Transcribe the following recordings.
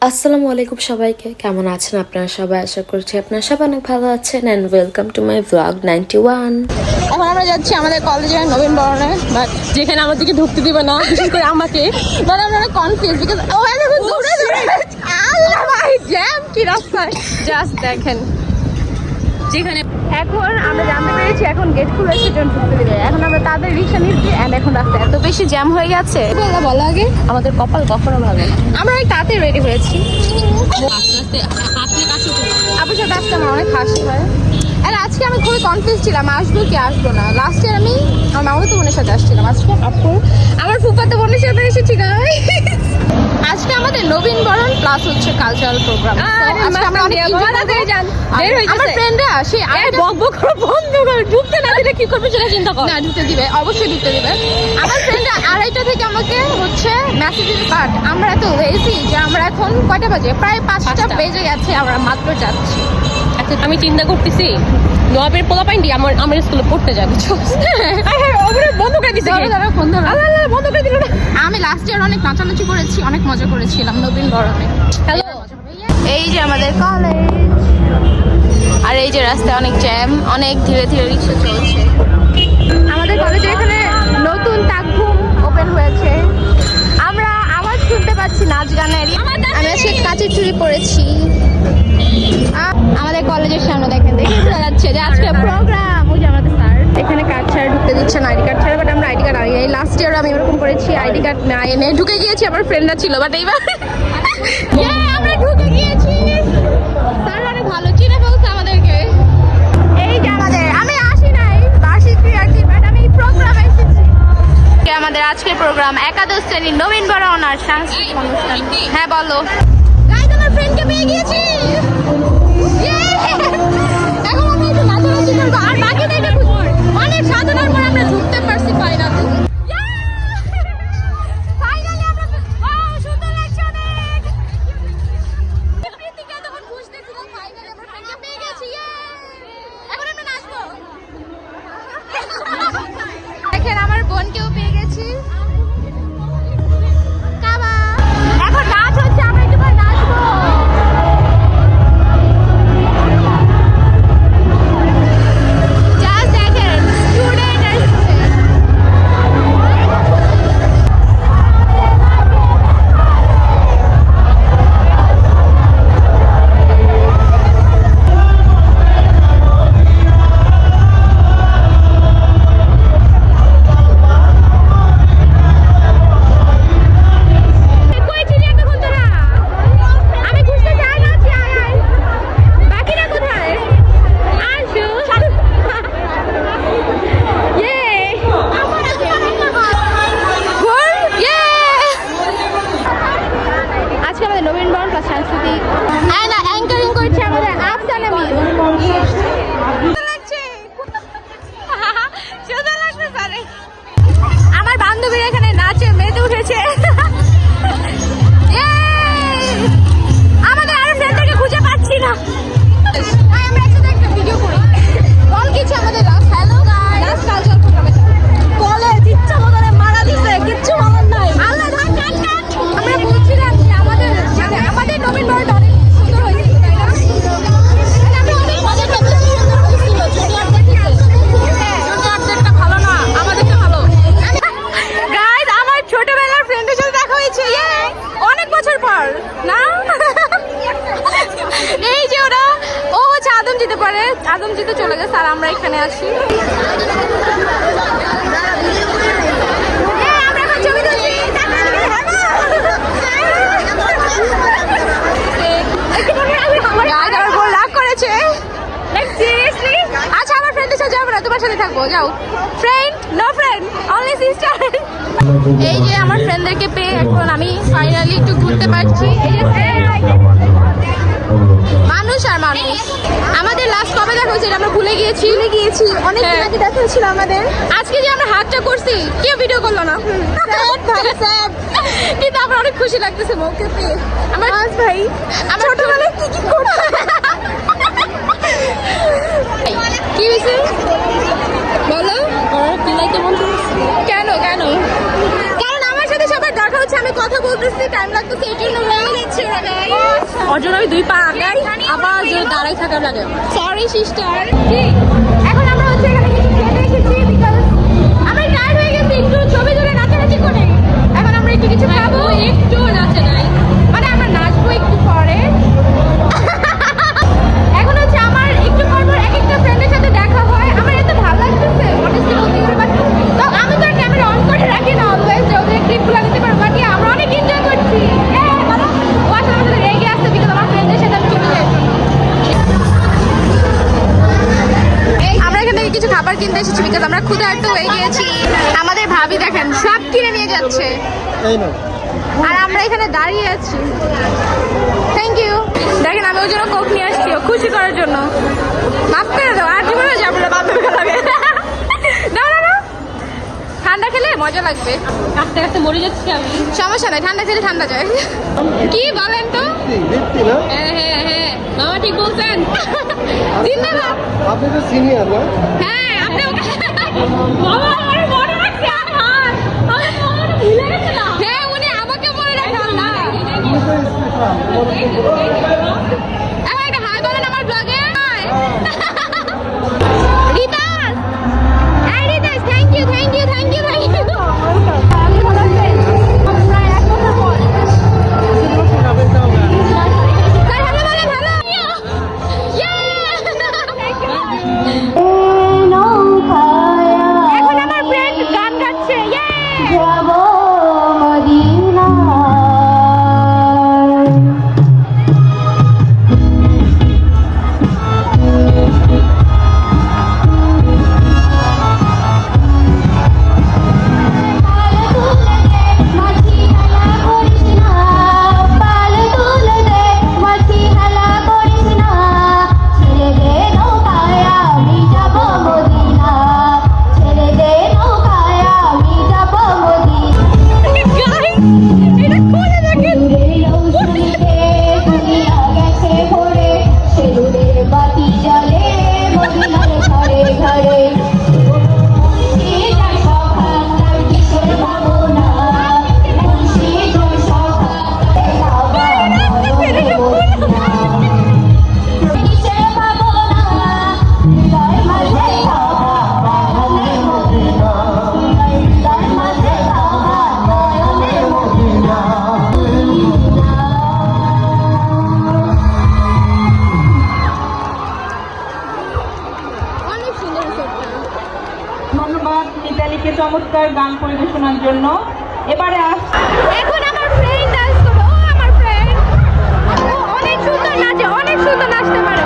আসসালামু আলাইকুম সবাইকে, কেমন আছেন আপনারা সবাই? আশা করছি আপনারা সবাই অনেক ভালো আছেন and welcome to my blog 91। এখন আমরা যাচ্ছি আমাদের কলেজে নবীন বরণে, বাট যেখানে আমাদেরকে ঢুকতে দিবে না, বিশেষ করে আমাকে। বাট আমরা কনফিউজ বিকজ ও এখন দৌড়ে দৌড়ে আল্লাহ ভাই জ্যাম কি রাস্তায়, জাস্ট দেখেন। যেখানে এখন আমরা জানতে পেরেছি এখন গেট খুলেছে, জন ঢুকতে দিবে। এখন আমরা তাদের রিক্সা নিচ্ছি এন্ড এখন রাস্তায় এত বেশি জ্যাম হয়ে গেছে। বলো আগে, আমাদের কপাল কখনো ভালো না। আমরা ওই তাতে রেডি হয়েছি, আপুর সাথে আসতে আমার অনেক হাসি হয়। আর আজকে আমি খুবই কনফিউজ ছিলাম আসবো কি আসবো না। লাস্ট ইয়ার আমি আমার মামাতো বোনের সাথে আসছিলাম, আজকে আপু আমার ফুফাতো বোনের সাথে এসেছি। আজকে আমাদের নবীন বরণ প্লাস হচ্ছে কালচারাল প্রোগ্রাম। আজকে আমরা অনেক আমার ফ্রেন্ডরা সেই বকবক করে বন্ধ করে ঢুকতে না দিলে কি করবে সেটা চিন্তা কর। না ঢুকতে দিবে, অবশ্যই ঢুকতে দিবে। আমার ফ্রেন্ডরা 2:30 থেকে আমাকে হচ্ছে মেসেজ দিতে, বাট আমরা এত লেজি যে আমরা এখন কয়টা বাজে, প্রায় 5টা বেজে গেছে, আমরা মাত্র যাচ্ছি। আমি চিন্তা করতেছি নবাবের পোলা পাইন্ডি আমার স্কুলে পড়তে যাবে। বন্ধ করে দিচ্ছে, বন্ধ করে দিল। আমি লাস্ট ইয়ার অনেক নাচানাচি করেছি, অনেক মজা করেছিলাম নবীন বরণে। হ্যালো, এই যে আমাদের কলেজ, আর এই যে রাস্তায় অনেক জ্যাম, অনেক ধীরে ধীরে রিক্সা চলছে। আমাদের কলেজে এখানে নতুন তাকঘুম ওপেন হয়েছে, আমরা আওয়াজ শুনতে পাচ্ছি নাচ গানের। আমি আজকে কাচের চুড়ি পরেছি। আমাদের কলেজের সামনে দেখেন, দেখে বোঝা যাচ্ছে যে আজকে প্রোগ্রাম। ওই যে আমাদের স্যার এখানে কার্ড ছাড়া ঢুকতে দিচ্ছে না, আইডি কার্ড ছাড়া। বাট আমরা আইডি কার্ড আনি, এই লাস্ট ইয়ার আমি এরকম করেছি, আইডি কার্ড না এনে ঢুকে গিয়েছি। আমার ফ্রেন্ডরা ছিল, বাট এইবার আমরা ঢুকে গিয়েছি। স্যার অনেক ভালো চিনে ফেলছে আমাদেরকে। এই যে আমাদের, আমি আসি নাই বার্ষিক ক্রিয়ার্থী, বাট আমি প্রোগ্রামে এসেছি। আমাদের আজকের প্রোগ্রাম একাদশ শ্রেণীর নবীন বরণ আর সাংস্কৃতিক অনুষ্ঠান। হ্যাঁ বলো। গাইস, আমার ফ্রেন্ডকে পেয়ে গিয়েছি। এখন আমি একটু নাচানাচি করবো আর বাকিদেরকে খুঁজবো। অনেক সাধনার পর আমরা ঢুকতে পারছি ফাইনালি। ফাইনালি আমরা সুন্দর লাগছে অনেক। প্রীতিকা তখন খুঁজতেছিলাম, ফাইনালি আমরা ফ্রেন্ডকে পেয়ে গেছি। এখন আমরা নাচবো। দেখেন আমার বোনকেও পেয়ে গেছি। কাবা এখন নাচ হচ্ছে, আমরা একটু পরে নাচবো। আমার বান্ধবীরা এখানে নাচে মেতে উঠেছে। আমাদের আরো ফ্রেন্ডদেরকে খুঁজে পাচ্ছি না। আমরা একসাথে একটা ভিডিও করি। বল কিছু আমাদের last. Hello guys, last cultural প্রোগ্রামে কলেজ ইচ্ছা মতন মারা দিছে, কিচ্ছু বলার নাই। আল্লাহ ধান কাট কাট। আমরা বলছিলাম যে আমাদের নবীন বরণ অনেক সুন্দর হয়েছে, তাই না? আমরা অনেক মজা করতেছি, সুন্দর হয়েছিল। ছোট আপনাদেরটা ভালো না, আমাদেরটা ভালো। গাইস, আমার ছোটবেলার ফ্রেন্ডের সাথে দেখা হয়েছে অনেক বছর পর না। এই যে ওরা, ও হচ্ছে আদম জিতে পারে, আদম জিতে চলে গেছে আর আমরা এখানে আছি। আচ্ছা, আমার ফ্রেন্ডের সাথে যাবো না, তোমার সাথে থাকবো। যাও friend, no friend, only sister. এই যে আমার ফ্রেন্ডদেরকে পেয়ে এখন আমি ফাইনালি একটু ঘুরতে পারছি। মানুষ আর মানুষ। আমাদের লাস্ট কবে দেখা হয়েছে আমরা ভুলে গিয়েছি। অনেক দিন আগে দেখা হয়েছিল আমাদের। আজকে যে আমরা হাতটা করছি, কেউ ভিডিও করলো না, কিন্তু আমার অনেক খুশি লাগতেছে মৌকে পেয়ে। আমার ভাই আমার ছোটবেলায় কি কি করতো, কি হয়েছে বলো? কেন কারণ আমার সাথে সবার দেখা হচ্ছে আমি কথা বলতেছি, টাইম লাগতেছে, এই জন্য রয়ে যাচ্ছে ওরা গাইস। ওর জন্য আমি 2 পা আগাই, আবার যে দাঁড়াই থাকা লাগে আমার। Sorry sister. এখন আমরা হচ্ছে এখানে কিছু খেতে এসেছি বিকজ আমরা টায়ার্ড হয়ে গেছি, একটু ছবি তুলে নাচানাচি করে এখন আমরা একটু কিছু খাবো। একটু নাচে নাই, মানে আমরা নাচবো একটু পরে। এখন হচ্ছে আমার একটু পর পর এক একটা ফ্রেন্ডের সাথে দেখা হয়, আমার এত ভালো লাগতেছে অনেস্টলি বলতে গেলে। বাট তো আমি তো ক্যামেরা অন করে রাখি না অলওয়েজ, যে ওদের ক্লিপগুলো নিতে পারবো। বাট আমরা অনেক এনজয় করছি। বলো ও আসলে আমার সাথে রেগে আসছে বিকজ আমার ফ্রেন্ডের সাথে আমি ছবি তুলে আমরা এখান থেকে কিছু খাবার কিনতে এসেছি বিকজ আমরা ক্ষুধার্ত হয়ে গিয়েছি। আমাদের ভাবি দেখেন সব কিনে নিয়ে যাচ্ছে আর আমরা এখানে দাঁড়িয়ে আছি। Thank you. দেখেন আমি ওই জন্য কোক নিয়ে আসছি ও খুশি করার জন্য। মাফ করে দাও, আর জীবনে যাবো না বান্ধবী লাগে। না না না, ঠান্ডা খেলে মজা লাগবে। কাঁদতে কাঁদতে মরে যাচ্ছি আমি। সমস্যা নাই, ঠান্ডা খেলে ঠান্ডা যায়। কি বলেন তো? হ্যাঁ হ্যাঁ হ্যাঁ, মামা ঠিক বলছেন। জিন্দাবাদ। আপনি তো সিনিয়র না? হ্যাঁ আপনি মামা আমার মনে রাখছে, আমি মামাটা ভুলে গেছিলাম। হ্যাঁ উনি আমাকে মনে রাখেন না। একটা হাই বলেন আমার ব্লগে। রিতাস, এই রিতাস, thank you thank you thank you thank you. এখন আমার ফ্রেন্ড গান গাচ্ছে। অনেক সুন্দর রিসোর্টটা। ধন্যবাদ মিতালিকে চমৎকার গান পরিবেশনার জন্য। এবারে এখন আমার ফ্রেন্ড আসতো, ও আমার ফ্রেন্ড, ও অনেক সুন্দর নাচে, অনেক সুন্দর নাচতে পারে।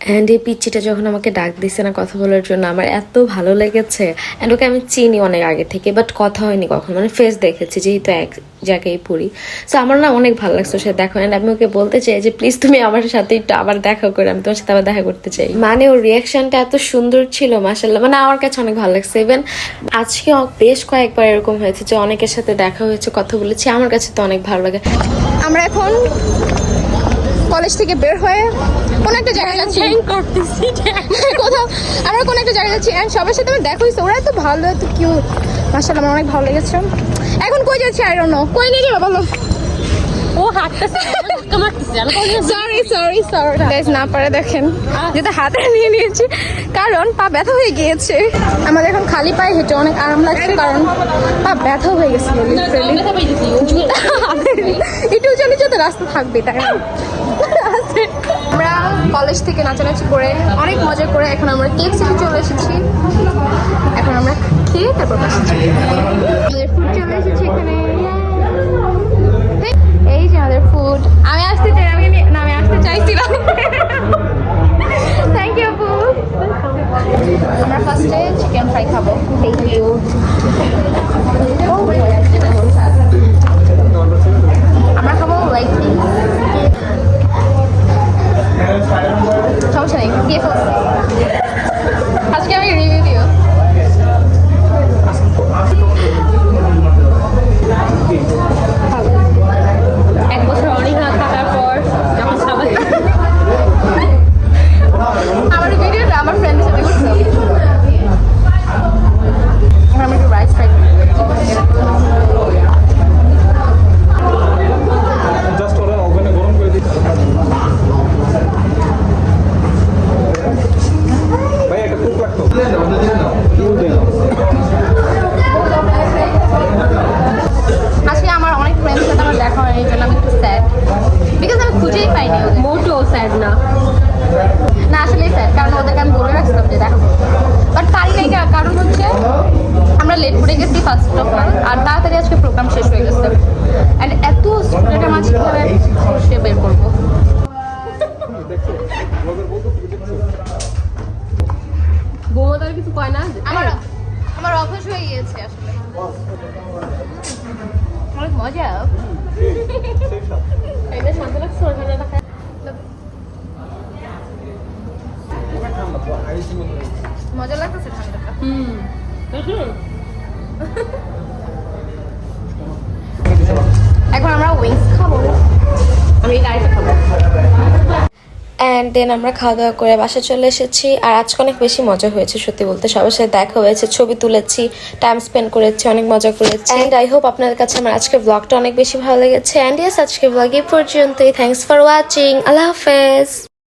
অ্যান্ড এই পিচ্চিটা যখন আমাকে ডাক দিছে না কথা বলার জন্য, আমার এত ভালো লেগেছে। অ্যান্ড ওকে আমি চিনি অনেক আগে থেকে, বাট কথা হয়নি কখনো, মানে ফেস দেখেছি যেহেতু এক জায়গায় পড়ি। সো আমার না অনেক ভালো লাগছে ওর সাথে দেখা। অ্যান্ড আমি ওকে বলতে চাই যে প্লিজ তুমি আমার সাথে একটু আবার দেখা করে, আমি তোমার সাথে আবার দেখা করতে চাই। মানে ওর রিয়াকশনটা এত সুন্দর ছিল মাশাআল্লাহ, মানে আমার কাছে অনেক ভালো লাগছে। ইভেন আজকে বেশ কয়েকবার এরকম হয়েছে যে অনেকের সাথে দেখা হয়েছে, কথা বলেছি, আমার কাছে তো অনেক ভালো লাগে। আমরা এখন কলেজ থেকে বের হয়ে কোন একটা জায়গায় যাচ্ছি, কোথাও আমরা কোন একটা জায়গায় যাচ্ছি। এন্ড সবার সাথে আমার দেখা হয়েছে, ওরা এত ভালো, এত কিউট, মাশাআল্লাহ আমার অনেক ভালো লেগেছে। এখন কই যাচ্ছি আই ডোন্ট নো, কই নিয়ে যাবে বলো? ও হাঁটতেছে, ধাক্কা মারতেছে। আমি বললাম, সরি গাইস, না পারে দেখেন যেটা হাতে নিয়ে নিয়েছি কারণ পা ব্যথা হয়ে গিয়েছে। আমাদের এখন খালি পায়ে হেঁটে অনেক আরাম লাগছে কারণ পা ব্যথা হয়ে গেছিল লিটারালি। ব্যথা পাইতেছি, একটু জানি তো রাস্তা থাকবে, তাই না? আমরা কলেজ থেকে নাচানাচি করে অনেক মজা করে এখন আমরা KFC চলে এসেছি। এখন আমরা খেয়ে তারপর বসেছি। আমাদের ফুড চলে এসেছে এখানে, এই যে আমাদের ফুড। আমি আসতে চাইছিলাম। থ্যাংক ইউ আপু। আমরা ফার্স্টে চিকেন ফ্রাই খাবো। Thank you. আমরা খাবো লাইক সমস্যা নেই, দিয়ে ফেলছি। আজকে আমি রিভিউ দিও। এক বছর অনীহা থাকার পর যখন সবাই আমার ভিডিওটা আমার ফ্রেন্ডের সাথে করছি। আমি একটু রাইস ফ্রাই জাস্ট ওরা ওভেনে গরম করে দিই। ভাই একটা কুক লাগতো। আজকে আমার অনেক ফ্রেন্ডের সাথে আমার দেখা হয়নি, এই জন্য আমি একটু স্যাড, বিকজ আমি খুঁজেই পাইনি ওদের। মোটো স্যাড না, না আসলে স্যাড, কারণ ওদেরকে আমি বলে রাখছিলাম যে দেখা করবো, বাট পারি নাই। কারণ হচ্ছে আমরা লেট করে গেছি ফার্স্ট অফ অল, আর তাড়াতাড়ি আজকে প্রোগ্রাম শেষ হয়ে গেছে। অ্যান্ড এত স্টুডেন্টের মাঝে কীভাবে সে বের করবো। বৌমা তার কিছু কয় না। আমার অভ্যাস হয়ে গিয়েছে আসলে, অনেক মজা। এটা শান্ত লাগছে ওর জন্য দেখা। মজা লাগতেছে ঠান্ডাটা। এখন আমরা উইংস খাবো, আমি রাইসটা খাবো। অ্যান্ড দেন আমরা খাওয়া দাওয়া করে বাসায় চলে এসেছি। আর আজকে অনেক বেশি মজা হয়েছে সত্যি বলতে, সবার সাথে দেখা হয়েছে, ছবি তুলেছি, টাইম স্পেন্ড করেছি, অনেক মজা করেছি। অ্যান্ড আই হোপ আপনাদের কাছে আমার আজকের ব্লগটা অনেক বেশি ভালো লেগেছে। অ্যান্ড ইয়েস, আজকের ব্লগ এই পর্যন্তই। Thanks for watching. আল্লাহ হাফেজ।